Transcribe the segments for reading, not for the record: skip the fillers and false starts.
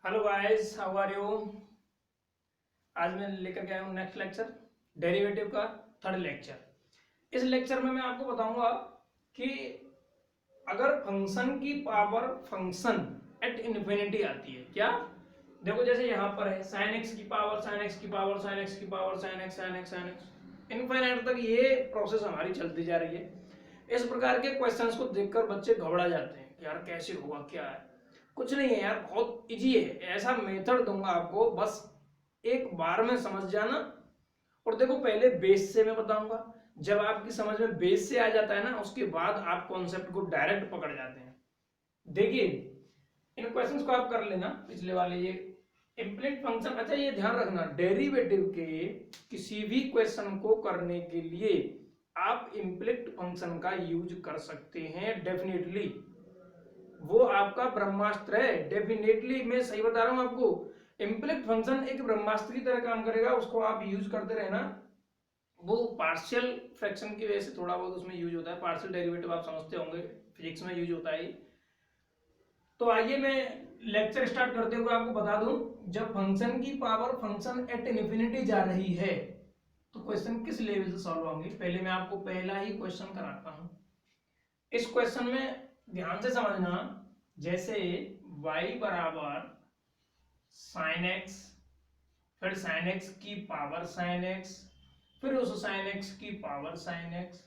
Hello guys, how are you. आज मैं लेकर के आया हूँ नेक्स्ट लेक्चर, डेरिवेटिव का थर्ड लेक्चर। इस लेक्चर में मैं आपको बताऊंगा कि अगर फंक्शन की पावर फंक्शन एट इन्फिनिटी आती है क्या। देखो जैसे यहाँ पर है साइन एक्स की पावर साइन एक्स की पावर साइन एक्स की power sine x sine x sine x infinite तक ये प्रोसेस हमारी चलती जा रही है। इस प्रकार के क्वेश्चंस को देखकर बच्चे घबरा जाते हैं कि यार कैसे होगा, क्या है। कुछ नहीं है यार, बहुत इजी है। ऐसा मेथड दूंगा आपको, बस एक बार में समझ जाना। और देखो पहले बेस से मैं बताऊंगा, जब आपकी समझ में बेस से आ जाता है ना, उसके बाद आप कॉन्सेप्ट को डायरेक्ट पकड़ जाते हैं। देखिए इन क्वेश्चंस को आप कर लेना, पिछले वाले ये इम्प्लिट फंक्शन। अच्छा ये ध्यान रखना, डेरिवेटिव के किसी भी क्वेश्चन को करने के लिए आप इम्प्लिट फंक्शन का यूज कर सकते हैं डेफिनेटली। वो आपका ब्रह्मास्त्र है डेफिनेटली, मैं सही बता रहा हूं आपको। इम्प्लिट फंक्शन एक ब्रह्मास्त्र की तरह काम करेगा, उसको आप यूज करते रहना। वो पार्शियल फ्रैक्शन की वजह से थोड़ा बहुत उसमें यूज होता है, पार्शियल डेरिवेटिव आप समझते होंगे, फिजिक्स में यूज होता है। तो आइए मैं लेक्चर स्टार्ट करते हुए आपको बता दूं, जब फंक्शन की पावर फंक्शन एट इन्फिनिटी जा रही है तो क्वेश्चन किस लेवल से सॉल्व होंगे। पहले मैं आपको पहला ही क्वेश्चन कराता हूं। इस क्वेश्चन में ध्यान से समझना, जैसे y बराबर साइन एक्स, फिर साइन एक्स की पावर साइन एक्स, फिर उस साइन एक्स की पावर साइन एक्स,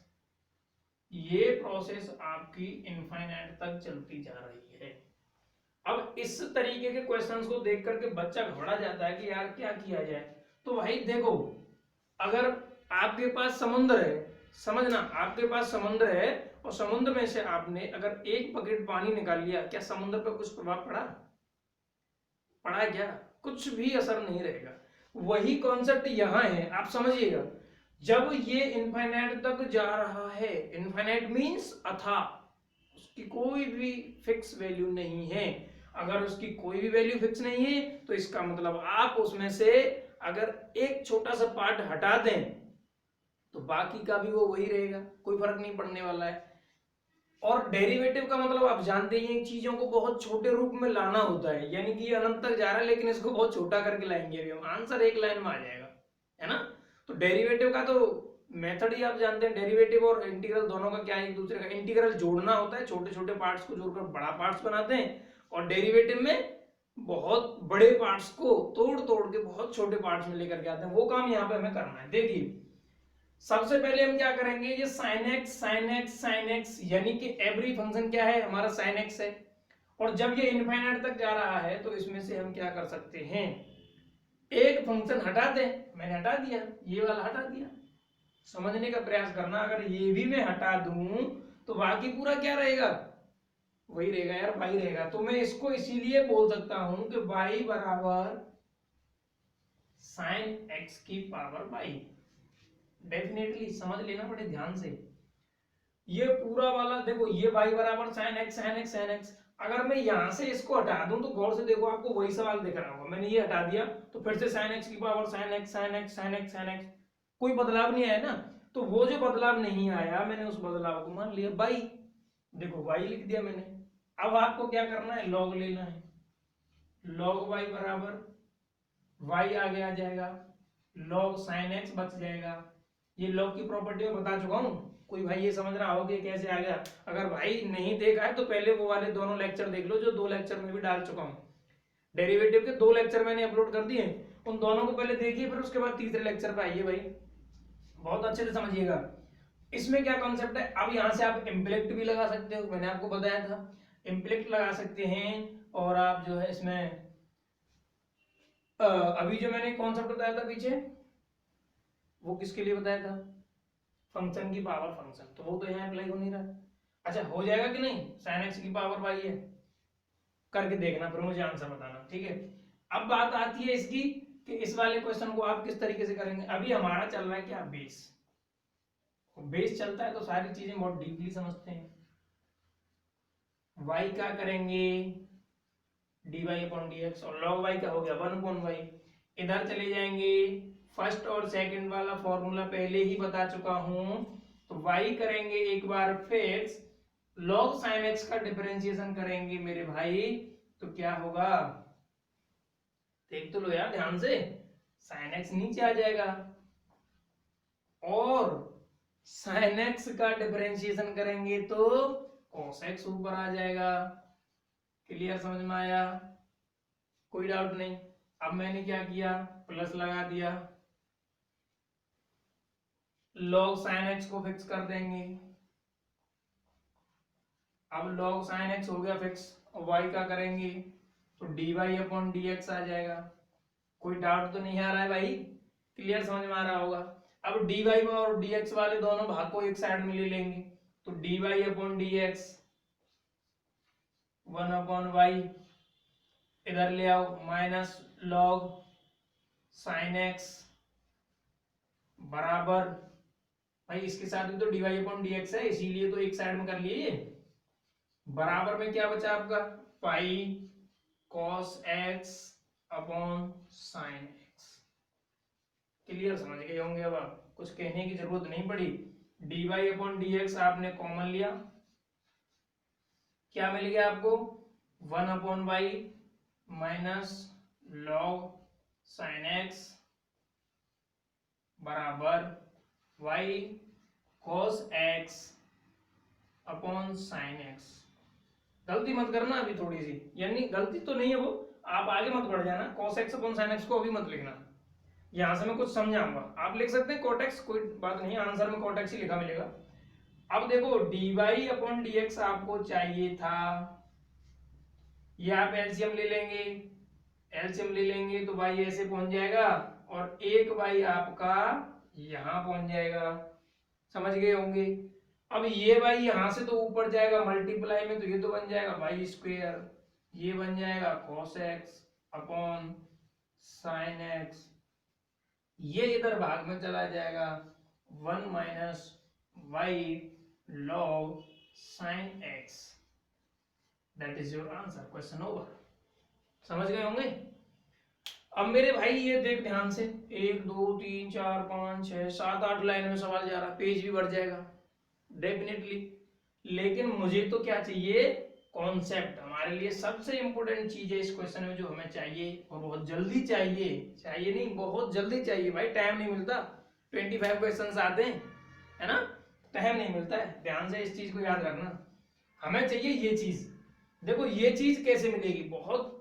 ये प्रोसेस आपकी इनफाइनाइट तक चलती जा रही है। अब इस तरीके के क्वेश्चंस को देख करके बच्चा घबरा जाता है कि यार क्या किया जाए। तो भाई देखो, अगर आपके पास समुद्र है, समझना आपके पास समुद्र है और समुद्र में से आपने अगर एक बकेट पानी निकाल लिया, क्या समुद्र पर कुछ प्रभाव पड़ा? पड़ा क्या? कुछ भी असर नहीं रहेगा। वही कॉन्सेप्ट यहां है, आप समझिएगा। जब ये इनफाइनाइट तक जा रहा है, इनफाइनाइट मींस अथा, उसकी कोई भी फिक्स वैल्यू नहीं है। अगर उसकी कोई भी वैल्यू फिक्स नहीं है तो इसका मतलब आप उसमें से अगर एक छोटा सा पार्ट हटा दें तो बाकी का भी वो वही रहेगा, कोई फर्क नहीं पड़ने वाला है। और डेरिवेटिव का मतलब आप जानते ही हैं, चीजों को बहुत छोटे रूप में लाना होता है, यानी कि ये अनंत तक जा रहा है लेकिन इसको बहुत छोटा करके लाएंगे अभी हम, आंसर एक लाइन में आ जाएगा, है ना। तो डेरिवेटिव का तो मेथड ही आप जानते हैं। डेरिवेटिव और इंटीग्रल दोनों का क्या है, एक दूसरे का इंटीग्रल जोड़ना होता है, छोटे छोटे पार्ट्स को जोड़कर बड़ा पार्ट्स बनाते हैं, और डेरिवेटिव में बहुत बड़े पार्ट्स को तोड़ तोड़ के बहुत छोटे पार्ट्स में लेकर के आते हैं। वो काम यहाँ पे हमें करना है। देखिए सबसे पहले हम क्या करेंगे, ये sine x sine x sine x, यानी कि एवरी फंक्शन क्या है हमारा, साइन एक्स है। और जब ये इनफाइनाइट तक जा रहा है तो इसमें से हम क्या कर सकते हैं, एक फंक्शन हटा दें। मैंने हटा दिया, ये वाला हटा दिया। समझने का प्रयास करना, अगर ये भी मैं हटा दूं तो बाकी पूरा क्या रहेगा, वही रहेगा यार, y रहेगा। तो मैं इसको इसीलिए बोल सकता हूं कि y बराबर साइन एक्स की पावर y। डेफिनेटली समझ लेना बड़े ध्यान से। ये पूरा वाला देखो, ये y बराबर sine x sine x sine x, अगर मैं यहां से इसको हटा दूं तो गौर से देखो आपको वही सवाल दिख रहा होगा। मैंने ये हटा दिया तो फिर से साइन एक्स की power sine x sine x sine x sine x, कोई बदलाव नहीं आया ना। तो वो जो बदलाव नहीं आया, मैंने उस बदलाव को मान लिया y। देखो y लिख दिया मैंने। अब आपको क्या करना है, लॉग लेना है। लॉग y बराबर y आगे आ जाएगा, लॉग साइन x बच जाएगा। ये लॉग की प्रॉपर्टी में बता चुका हूं, कोई भाई ये समझ रहा हो कि कैसे आ गया। अगर भाई नहीं देखा है तो पहले वो वाले दोनों लेक्चर देख लो जो 2 लेक्चर में भी डाल चुका हूं। डेरिवेटिव के 2 लेक्चर मैंने अपलोड कर दिए, उन दोनों को पहले देखिए, फिर उसके बाद तीसरे लेक्चर पे आइए भाई, बहुत अच्छे से समझिएगा। इसमें क्या कॉन्सेप्ट है, अब यहां से आप इम्प्लिक्ट भी लगा सकते हो, मैंने आपको बताया था इम्प्लिक्ट लगा सकते हैं। और आप जो है इसमें अभी जो मैंने कॉन्सेप्ट बताया था पीछे, वो किसके लिए बताया था, फंक्शन की पावर फंक्शन, तो वो तो यहाँ अप्लाई हो नहीं रहा। अच्छा हो जाएगा कि नहीं, साइन एक्स की पावर वाई है, करके देखना फिर मुझे आंसर बताना, ठीक है। अब बात आती है इसकी कि इस वाले क्वेश्चन को आप किस तरीके से करेंगे। अभी हमारा चल रहा है क्या, बेस। बेस चलता है तो सारी चीजें बहुत डीपली समझते हैं। y का करेंगे dy अपॉन dx, और log y का हो गया 1 अपॉन y। इधर चले जाएंगे, फर्स्ट और सेकंड वाला फॉर्मूला पहले ही बता चुका हूं, तो y करेंगे एक बार फिक्स, log sin x का डिफरेंशिएशन करेंगे मेरे भाई, तो क्या होगा देख तो लो यार ध्यान से, साइन एक्स नीचे आ जाएगा और साइन एक्स का डिफरेंशिएशन करेंगे तो cos x ऊपर आ जाएगा। क्लियर, समझ में आया? कोई डाउट नहीं। अब मैंने क्या किया, प्लस लगा दिया, log sin x को फिक्स कर देंगे। अब log sin x हो गया फिक्स, और y का करेंगे तो dy अपॉन dx आ जाएगा। कोई डाउट तो नहीं आ रहा है भाई? क्लियर, समझ में आ रहा होगा। अब dy और dx वाले दोनों भाग को एक साइड में ले लेंगे तो dy upon dx 1 upon y इधर ले आओ, माइनस log sin x बराबर, भाई इसके साथ भी तो dy अपॉन dx है इसीलिए तो एक साइड में कर लिए ये। बराबर में क्या बचा आपका, पाई cos x upon sin x। Clear, समझ गए होंगे। अब आप कुछ कहने की जरूरत नहीं पड़ी। dy अपॉन dx आपने कॉमन लिया, क्या मिल गया आपको, 1 upon y minus log sin x बराबर y cos x upon sin x। गलती मत करना अभी थोड़ी सी, यानी गलती तो नहीं है वो, आप आगे मत बढ़ जाना। cos x upon sin x को अभी मत लिखना, यहां से मैं कुछ समझाऊंगा। आप लिख सकते हैं cot x, कोई बात नहीं, आंसर में cot x ही लिखा मिलेगा। अब देखो dy अपॉन dx आपको चाहिए था, ये आप एलसीएम ले लेंगे, एलसीएम ले लेंगे तो y ऐसे पहुंच जाएगा और एक y आपका यहां पहुंच जाएगा। समझ गए होंगे। अब ये y यहां से तो ऊपर जाएगा मल्टीप्लाई में, तो ये तो बन जाएगा वाई स्क्वायर, ये बन जाएगा cos x upon sin x, ये इधर भाग में चला जाएगा 1 minus Y log sin x। That is your answer, question over. समझ गए होंगे। अब मेरे भाई ये देख ध्यान से, 1 2 3 4 5 6 7 8 लाइन में सवाल जा रहा, पेज भी बढ़ जाएगा डेफिनेटली। लेकिन मुझे तो क्या चाहिए, कॉन्सेप्ट। हमारे लिए सबसे इंपॉर्टेंट चीज है इस क्वेश्चन में जो हमें चाहिए, और बहुत जल्दी चाहिए, चाहिए नहीं बहुत जल्दी चाहिए भाई, टाइम नहीं मिलता। 25 क्वेश्चन आते हैं, है ना, टाइम नहीं मिलता है। ध्यान से इस चीज को याद रखना, हमें चाहिए ये चीज। देखो ये चीज कैसे मिलेगी, बहुत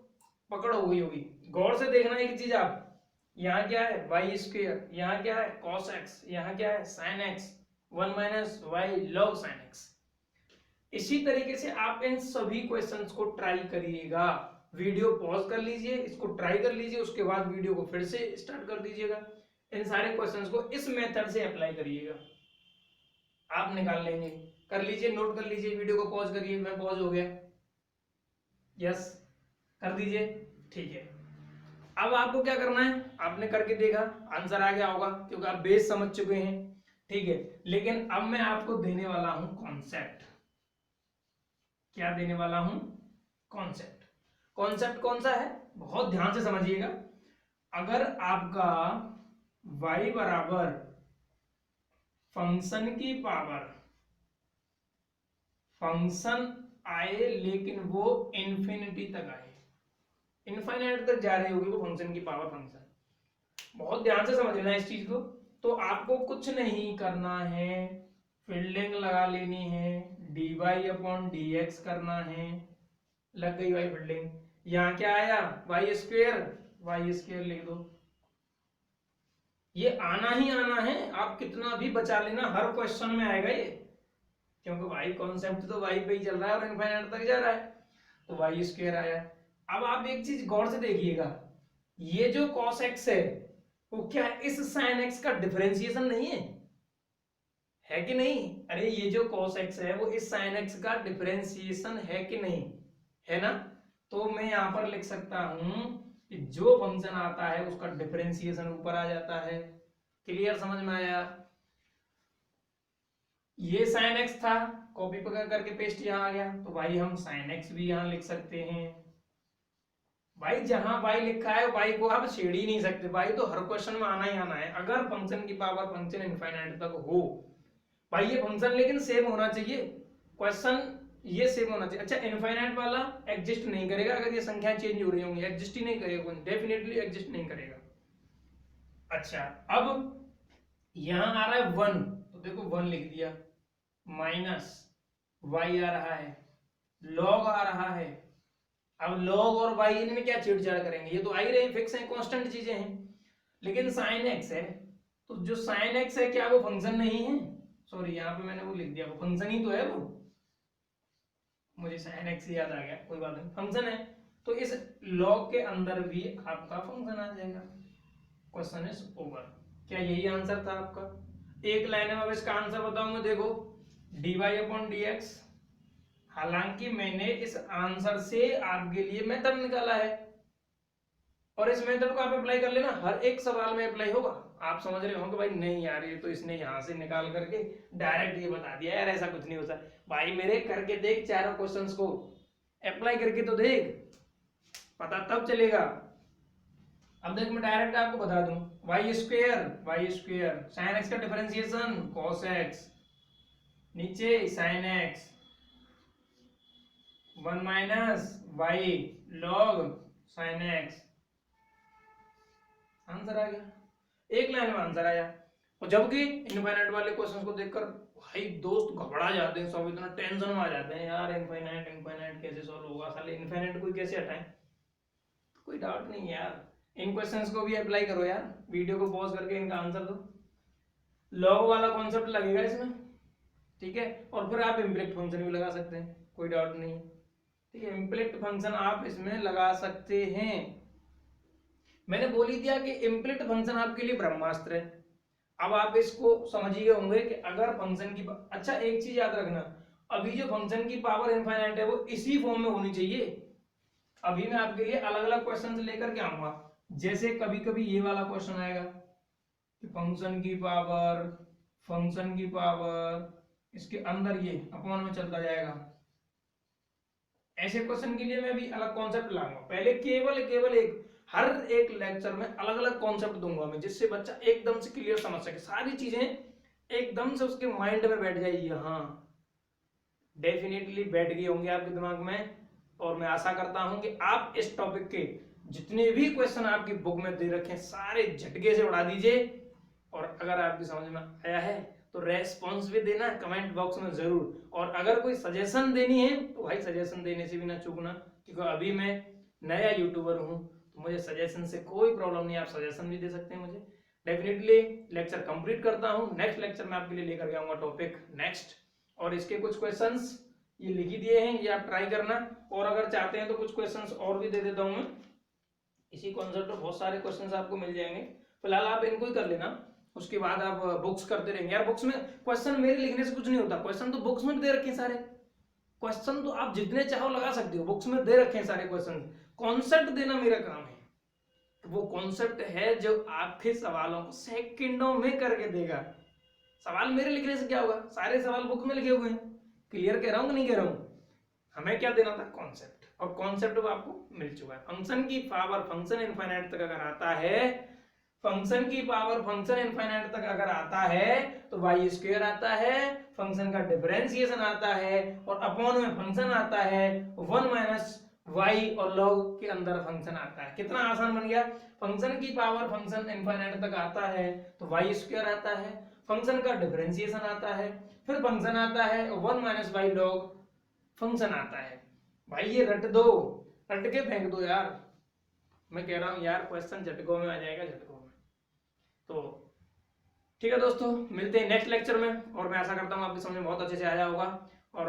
पकड़ हो गई होगी, गौर से देखना एक चीज आप। यहाँ क्या है वाई स्क्वायर, यहाँ क्या है cos x, यहाँ क्या है sin x, 1 minus Y log sin x। इसी तरीके से आप इन सभी क्वेश्चंस को ट्राई करिएगा। वीडियो पॉज कर लीजिए, इसको ट्राई कर लीजिए, उसके बाद वीडियो को फिर से स्टार्ट कर दीजिएगा। इन सारे क्वेश्चंस को इस मेथड से अप्लाई करिएगा, आप निकाल लेंगे। कर लीजिए, नोट कर लीजिए, वीडियो को पॉज करिए, मैं पॉज हो गया, यस कर दीजिए, ठीक है। अब आपको क्या करना है, आपने करके देखा, आंसर आ गया होगा क्योंकि आप बेस समझ चुके हैं, ठीक है। लेकिन अब मैं आपको देने वाला हूं कॉन्सेप्ट। क्या देने वाला हूं, कॉन्सेप्ट। कॉन्सेप्ट कौन सा है, बहुत ध्यान से समझिएगा। अगर आपका y बराबर फंक्शन की पावर, फंक्शन आए लेकिन वो इंफिनिटी तक आए, इनफाइनाइट तक जा रही होगी वो फंक्शन की पावर, फंक्शन, बहुत ध्यान से समझ लेना इस चीज को। तो आपको कुछ नहीं करना है, फील्डिंग लगा लेनी है, dy अपॉन dx करना है, लग गई भाई फील्डिंग। यहाँ क्या आया वाई स्क्वायर लिख दो, ये आना ही आना है, आप कितना भी बचा लेना, हर क्वेश्चन में आएगा ये, क्योंकि भाई कॉन्सेप्ट तो वाई पे ही चल रहा है और इनफाइनाइट तक जा रहा है, तो वाई स्क्वायर आया। अब आप एक चीज गौर से देखिएगा, ये जो cos x है वो क्या इस sin x का डिफरेंशिएशन नहीं है कि नहीं? अरे ये जो cos x है वो इस sin x का डिफरेंशिएशन है कि नहीं, है ना? तो मैं यहां पर लिख सकता हूं कि जो फंक्शन आता है उसका डिफरेंशिएशन ऊपर आ जाता है। क्लियर, समझ में आया? ये sin x था, कॉपी पकड़ करके पेस्ट यहां आ गया, तो भाई हम sin x भी यहां लिख सकते हैं। भाई जहां y लिखा है y को आप छेड़ ही नहीं सकते, y तो हर क्वेश्चन में आना ही आना है, अगर फंक्शन की पावर फंक्शन इनफाइनाइट तक हो। भाई ये फंक्शन लेकिन सेम होना चाहिए, क्वेश्चन ये सेम होना चाहिए। अच्छा, इनफाइनाइट वाला एग्जिस्ट नहीं करेगा अगर ये संख्याएं चेंज हो रही होंगी, एग्जिस्ट ही नहीं करेगा, डेफिनेटली एग्जिस्ट नहीं करेगा। अच्छा, अब यहां आ रहा है 1, तो देखो 1 लिख दिया, माइनस y आ रहा है, log आ रहा है। अब log और y इनमें क्या छेड़छाड़ करेंगे, ये तो आ ही रहे, फिक्स है, कांस्टेंट चीजें हैं। लेकिन sin x है, तो जो sin x है क्या वो फंक्शन नहीं है? सॉरी, यहाँ पे मैंने वो लिख दिया, वो फंक्शन ही तो है, वो मुझे sin x याद आ गया, कोई बात नहीं, फंक्शन है। तो इस log के अंदर भी आपका फंक्शन आ जाएगा। Question is over. क्या यही आंसर था आपका? एक लाइन में अब इसका आंसर बताऊंगा, देखो dy/dx। हालांकि मैंने इस आंसर से आपके लिए मेथड निकाला है, और इस मेथड को आप अप्लाई कर लेना, हर एक सवाल में अप्लाई होगा। आप समझ रहे होंगे भाई नहीं यार, ये तो इसने यहाँ से निकाल करके डायरेक्ट ये बता दिया यार, ऐसा कुछ नहीं होता। भाई मेरे करके देख, चारों क्वेश्चंस को अप्लाई करके तो देख, पता तब चलेगा। अब देख, मैं डायरेक्ट आपको बता दूं, वाई स्क्वेयर साइन एक्स का डिफरेंशिएशन कॉस एक्स, नीचे sine X 1 minus Y log sine X, answer आ गया, एक लाइन में आंसर आया। और जबकि इनफाइनाइट वाले क्वेश्चंस को देखकर भाई दोस्त घबरा जाते हैं, सब इतना टेंशन में आ जाते हैं, यार इनफाइनाइट कैसे सॉल्व होगा, साले इनफाइनाइट को कैसे हटाएं। कोई डाउट नहीं है यार, इन क्वेश्चंस को भी अप्लाई करो यार, वीडियो को पॉज करके इनका आंसर दो, लॉग वाला कॉन्सेप्ट लगेगा इसमें, ठीक है। और फिर आप इम्प्लिक्ट फंक्शन भी लगा सकते हैं, कोई डाउट नहीं है, ठीक है। इम्प्लिक्ट फंक्शन आप इसमें लगा सकते हैं। मैंने बोल ही दिया कि इम्प्लिक्ट फंक्शन आपके लिए ब्रह्मास्त्र है। अब आप इसको समझ ही गए होंगे कि अगर फंक्शन की, अच्छा एक चीज याद रखना, अभी जो फंक्शन की पावर इनफाइनाइट है वो इसी फॉर्म में होनी चाहिए। अभी मैं आपके लिए अलग अलग क्वेश्चन लेकर के आऊंगा, जैसे कभी कभी ये वाला क्वेश्चन आएगा कि फंक्शन की पावर इसके अंदर ये अपॉन में चलता जाएगा, ऐसे क्वेश्चन के लिए मैं भी अलग कॉन्सेप्ट लाऊंगा। पहले केवल एक, हर एक लेक्चर में अलग अलग कॉन्सेप्ट दूंगा मैं, जिससे बच्चा एकदम से क्लियर समझ सके, सारी चीजें एकदम से उसके माइंड में बैठ जाएगी। हाँ, डेफिनेटली बैठ गई होंगी आपके दिमाग में, और मैं आशा करता हूं कि आप इस टॉपिक के जितने भी क्वेश्चन आपकी बुक में दे रखे हैं सारे झटके से उड़ा दीजिए। और अगर आपकी समझ में आया है तो रेस्पॉन्स भी देना कमेंट बॉक्स में जरूर, और अगर कोई सजेशन देनी है तो भाई सजेशन देने से भी ना चूकना, क्योंकि अभी मैं नया यूट्यूबर हूं, तो मुझे सजेशन से कोई प्रॉब्लम नहीं, आप सजेशन भी दे सकते हैं मुझे। डेफिनेटली लेक्चर कंप्लीट करता हूं, नेक्स्ट लेक्चर में आपके लिए लेकर के आऊंगा टॉपिक नेक्स्ट, और इसके कुछ क्वेश्चंस ये लिख ही दिए हैं, ये आप ट्राई करना, और अगर चाहते हैं तो कुछ क्वेश्चंस और भी दे देता हूं मैं, इसी कॉन्सेप्ट में बहुत सारे क्वेश्चंस आपको मिल जाएंगे। फिलहाल आप इनको ही कर लेना, उसके बाद आप बुक्स करते रहेंगे यार। बुक्स में क्वेश्चन मेरे लिखने से कुछ नहीं होता, क्वेश्चन तो बुक्स में दे रखे हैं सारे, क्वेश्चन तो आप जितने चाहो लगा सकते हो, बुक्स में दे रखे हैं सारे क्वेश्चन। कॉन्सेप्ट देना मेरा काम है, वो कॉन्सेप्ट है जो आपके सवालों को सेकंडों में करके देगा। सवाल मेरे लिखने से क्या होगा, सारे सवाल बुक में लिखे हुए हैं, क्लियर कह रहा हूं कि नहीं कह रहा हूं। हमें क्या देना था, कॉन्सेप्ट, और कॉन्सेप्ट आपको मिल चुका है। फंक्शन की पावर फंक्शन इनफाइनाइट तक अगर आता है, फंक्शन की पावर फंक्शन इनफाइनाइट तक अगर आता है तो वाई स्क्वायर आता है, फंक्शन का डिफरेंशिएशन आता है, और अपॉन में फंक्शन आता है, 1 माइनस वाई और लॉग के अंदर फंक्शन आता है। कितना आसान बन गया, फंक्शन की पावर फंक्शन इनफाइनाइट तक आता है तो वाई स्क्वायर आता है, फंक्शन का डिफरेंशिएशन आता है, फिर फंक्शन आता है, 1 माइनस वाई लॉग फंक्शन आता है। भाई ये रट दो, रट के फेंक दो यार, मैं कह रहा हूं यार, क्वेश्चन झटकों में आ जाएगा, झटकों में। तो ठीक है दोस्तों, मिलते हैं नेक्स्ट लेक्चर में, और मैं आशा करता हूँ आपकी समझ में बहुत अच्छे से आया होगा, और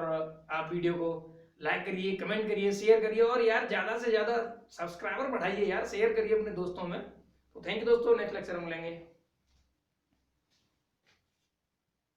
आप वीडियो को लाइक करिए, कमेंट करिए, शेयर करिए, और यार ज्यादा से ज्यादा सब्सक्राइबर बढ़ाइए यार, शेयर करिए अपने दोस्तों में। तो थैंक यू दोस्तों, नेक्स्ट लेक्चर में मिलेंगे।